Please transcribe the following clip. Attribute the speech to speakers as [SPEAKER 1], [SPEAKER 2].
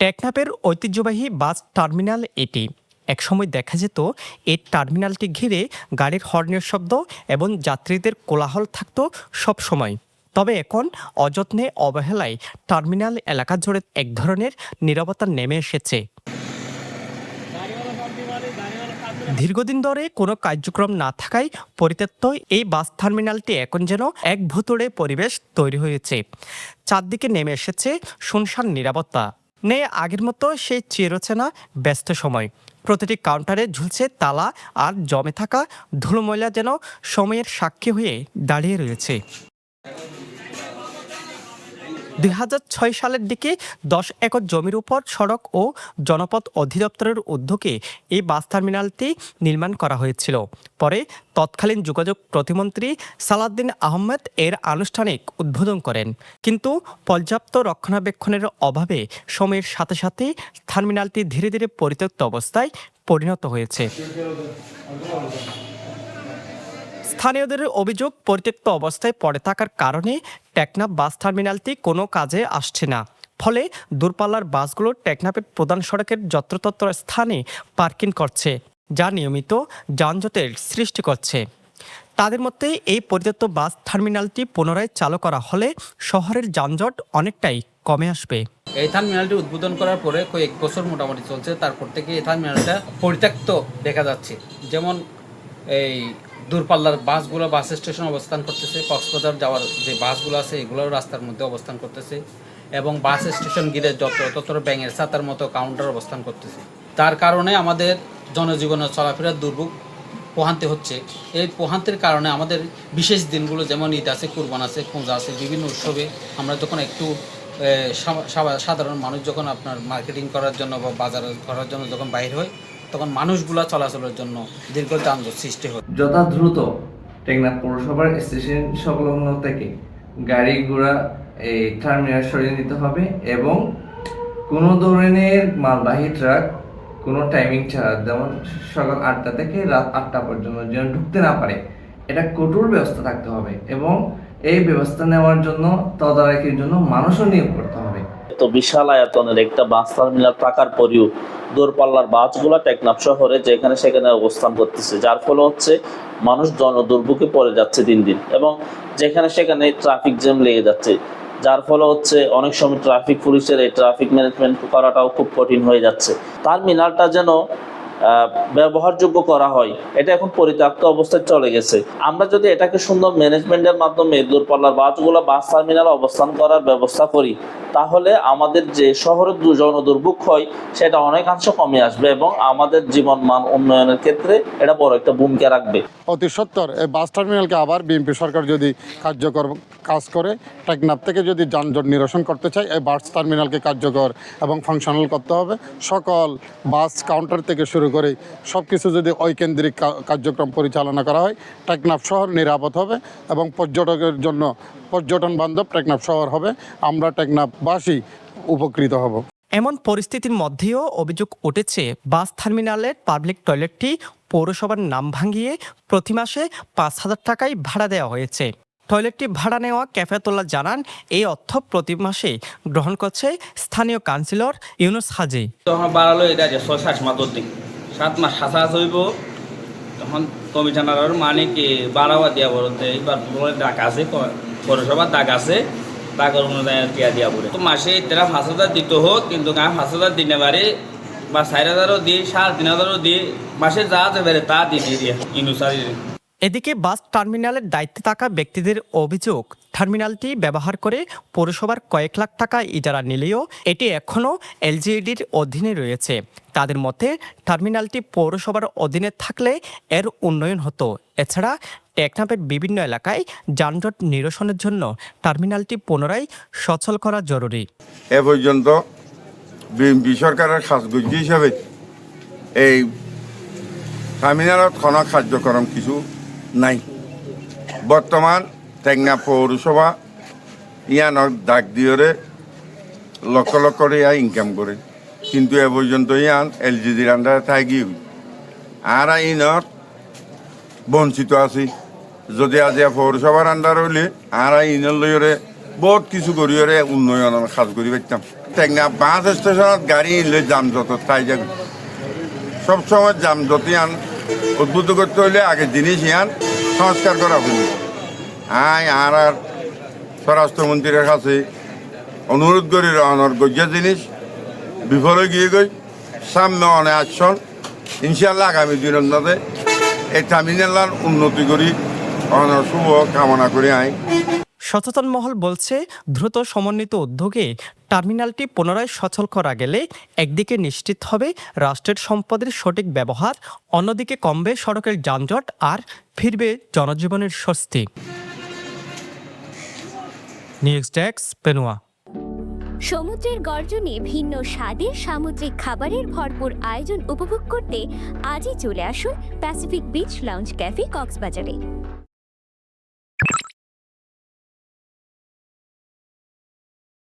[SPEAKER 1] টেকনাফের ঐতিহ্যবাহী bus terminal এটি। একসময় দেখা যেত এই টার্মিনালটি ঘিরে গাড়ির হর্নের শব্দ এবং যাত্রীদের কোলাহল থাকত সব সময়। তবে এখন অযত্নে অবহেলায় টার্মিনাল এলাকা জুড়ে এক ধরনের নীরবতা নেমে এসেছে। দীর্ঘদিন ধরে কোনো কার্যক্রম না থাকায় পরিত্যক্ত এই বাস টার্মিনালটি এখন যেন এক ভুতুড়ে পরিবেশ তৈরি হয়েছে। চারদিকে নেমে এসেছে শুনশান নীরবতা। নেই আগের মতো সেই চিরচেনা ব্যস্ত সময়। প্রতিটি কাউন্টারে ঝুলছে তালা, আর জমে থাকা ধুলোময়লা যেন সময়ের সাক্ষী হয়ে দাঁড়িয়ে রয়েছে। ২০০৬ সালের দিকে ১০ একর জমির উপর সড়ক ও জনপথ অধিদপ্তরের উদ্যোগে এই বাস টার্মিনালটি নির্মাণ করা হয়েছিল। পরে তৎকালীন যোগাযোগ প্রতিমন্ত্রী সালাউদ্দিন আহমেদ এর আনুষ্ঠানিক উদ্বোধন করেন। কিন্তু পর্যাপ্ত রক্ষণাবেক্ষণের অভাবে সময়ের সাথে সাথে টার্মিনালটি ধীরে ধীরে পরিত্যক্ত অবস্থায় পরিণত হয়েছে। স্থানীয়দের অভিযোগ, পরিত্যক্ত অবস্থায় পড়ে থাকার কারণে টেকনাফ বাস টার্মিনালটি কোনো কাজে আসছে না। ফলে দূরপাল্লার বাসগুলো টেকনাফের প্রধান সড়কের যত্রতত্র স্থানে পার্কিং করছে, যা নিয়মিত যানজটের সৃষ্টি করছে। তাদের মধ্যে এই পরিত্যক্ত বাস টার্মিনালটি পুনরায় চালু করা হলে শহরের যানজট অনেকটাই কমে আসবে।
[SPEAKER 2] এই টার্মিনালটি উদ্বোধন করার পরে কয়েক বছর মোটামুটি চলছে, তারপর থেকে এই টার্মিনালটা পরিত্যক্ত দেখা যাচ্ছে। যেমন এই দূরপাল্লার বাসগুলো বাস স্টেশন অবস্থান করতেছে, কক্সবাজার যাওয়ার যে বাসগুলো আছে এগুলোও রাস্তার মধ্যে অবস্থান করতেছে, এবং বাস স্টেশন ঘিরে তত ব্যাঙের ছাতার মতো কাউন্টার অবস্থান করতেছে। তার কারণে আমাদের জনজীবনের চলাফেরার দুর্ভোগ পোহান্তে হচ্ছে। এই পোহান্তের কারণে আমাদের বিশেষ দিনগুলো যেমন ঈদ আছে, কুরবান আছে, পূজা আছে, বিভিন্ন উৎসবে আমরা যখন একটু সাধারণ মানুষ যখন আপনার মার্কেটিং করার জন্য বা বাজার করার জন্য যখন বাইরে হয়, তখন মানুষগুলা চলাচলের জন্য দীর্ঘ যানজট সৃষ্টি হয়।
[SPEAKER 3] যথা দ্রুত টেকনাফ পৌরসভার স্টেশন সংলগ্ন থেকে গাড়ি ঘোড়া এই টার্মিনাল সরিয়ে নিতে হবে, এবং কোনো ধরনের মালবাহী ট্রাক কোনো টাইমিং ছাড়া, যেমন সকাল ৮টা থেকে রাত ৮টা পর্যন্ত যেন ঢুকতে না পারে, এটা কঠোর ব্যবস্থা থাকতে হবে। এবং এই ব্যবস্থা নেওয়ার জন্য, তদারকির জন্য মানুষও নিয়োগ করতে হবে।
[SPEAKER 4] তো বিশাল আয়তনের একটা বাস টার্মিনাল থাকার পরেও দূরপাল্লার বাসগুলো টেকনাফ শহরে যেখানে সেখানে অবস্থান করতেছে, যার ফলে হচ্ছে মানুষ জনদুর্ভোগে পড়ে যাচ্ছে দিন দিন, এবং যেখানে সেখানে ট্রাফিক জ্যাম লেগে যাচ্ছে, যার ফলে হচ্ছে অনেক সময় ট্রাফিক পুলিশের এই ট্রাফিক ম্যানেজমেন্ট করাটাও খুব কঠিন হয়ে যাচ্ছে। টার্মিনালটা যেন ব্যবহারযোগ্য করা হয়, এটা এখন পরিত্যক্ত অবস্থায় চলে গেছে। আমরা যদি এটাকে সুন্দর ম্যানেজমেন্টের মাধ্যমে দূরপাল্লার বাসগুলো বাস টার্মিনালে অবস্থান করার ব্যবস্থা করি, তাহলে আমাদের যে শহরের জনদুর্ভোগ হয় সেটা অনেকাংশ কমে আসবে, এবং আমাদের জীবন মান উন্নয়নের ক্ষেত্রে এটা বড় একটা ভূমিকা রাখবে।
[SPEAKER 5] অতি সত্বর এই বাস টার্মিনালকে আবার বিএনপি সরকার যদি কার্যকর কাজ করে, টেকনাফ থেকে যদি যানজট নিরসন করতে চায়, এই বাস টার্মিনালকে কার্যকর এবং ফাংশনাল করতে হবে। সকল বাস কাউন্টার থেকে শুরু করে সব কিছু যদি ঐকেন্দ্রিক কার্যক্রম পরিচালনা করা হয়, টেকনাফ শহর নিরাপদ হবে এবং পর্যটকের জন্য পর্যটন বান্ধব টেকনাফ শহর হবে। আমরা টেকনাফবাসী উপকৃত হব।
[SPEAKER 1] এমন পরিস্থিতির মধ্যেও অভিযোগ উঠেছে, বাস টার্মিনালের পাবলিক টয়লেটটি পৌরসভার নাম ভাঙিয়ে প্রতি মাসে ৫,০০০ টাকায় ভাড়া দেওয়া হয়েছে। টয়লেটটি ভাড়া নেওয়া ক্যাফেতুল্লাহ জানান, এই অর্থ প্রতি মাসে গ্রহণ করছে স্থানীয় কাউন্সিলর ইউনুস হাজি।
[SPEAKER 6] তখন বাড়ালো এটা যে ৬-৭ মাস ধরতে 7 মাস হাসা হইব, তখন কমিশনারের মানে কি বাড়াওয়া দিয়া বলতে এইবার ডাক আছে, পৌরসভার ডাক আছে, টাকার অনুযায়ী টিয়া দিয়া বলে তো মাসে তারা ৫,০০০ দিতে হোক, কিন্তু ৫,০০০ দিনে পারে বা ৪,০০০ও দিই, ৩,৫০০ও দিই, মাসে যা যাবে তা দিয়ে দিয়া ইনুসারি।
[SPEAKER 1] এদিকে বাস টার্মিনালের দায়িত্বে থাকা ব্যক্তিদের অভিযোগ, টার্মিনালটি ব্যবহার করে পৌরসভার কয়েক লাখ টাকা ইজারা নিলেও এটি এখনও এলজিইডির অধীনে রয়েছে। তাদের মতে টার্মিনালটি পৌরসভার অধীনে থাকলে এর উন্নয়ন হতো। এছাড়া টেকনাফের বিভিন্ন এলাকায় যানজট নিরসনের জন্য টার্মিনালটি পুনরায় সচল করা জরুরি।
[SPEAKER 7] এ পর্যন্ত বিএনপি সরকারের সাজগোজ হিসাবে এই টার্মিনালত কোনো কার্যক্রম কিছু নাই। বর্তমান টেকনাফ পৌরসভা ইয়ানক ডাক দিয়রে লক্ষ লক্ষ টাকা ইনকাম করে, কিন্তু এ পর্যন্ত ইয়ান এলজিডির আন্ডারে থাকি আর ইনত বঞ্চিত আছি। যদি আজ পৌরসভার আন্ডার হইলে আর ইনের লইরে বহুত কিছু করিয়রে উন্নয়ন কাজ করি পারতাম। টেকনাফ বাস স্টেশনত গাড়ি ইনলে যানজট তাই যাবে সবসময় যানজটি আন উদ্বুদ্ধ করতে হলে আগে জিনিস ইয়ান সংস্কার করা হইল আর স্বরাষ্ট্রমন্ত্রীর কাছে অনুরোধ করি রহনের গজ্জা জিনিস বিফলে গিয়ে গই সামনে অনেক আসন ইনশাল্লাহ আগামী দিনের মধ্যে এই টার্মিনালার উন্নতি করি অনেক শুভ কামনা করি
[SPEAKER 1] সচেতন মহল বলছে দ্রুত সমন্বিত উদ্যোগে টার্মিনালটি পুনরায় সচল করা গেলে একদিকে নিশ্চিত হবে রাষ্ট্রের সম্পদের সঠিক ব্যবহার, অন্যদিকে কমবে সড়কের যানজট আর ফিরবে জনজীবনের স্বস্তি। News desk, Penua.
[SPEAKER 8] সমুদ্রের গর্জনে ভিন্ন স্বাদের সামুদ্রিক খাবারের ভরপুর আয়োজন উপভোগ করতে আজই চলে আসুন প্যাসিফিক বিচ লাউঞ্জ ক্যাফে কক্সবাজারে।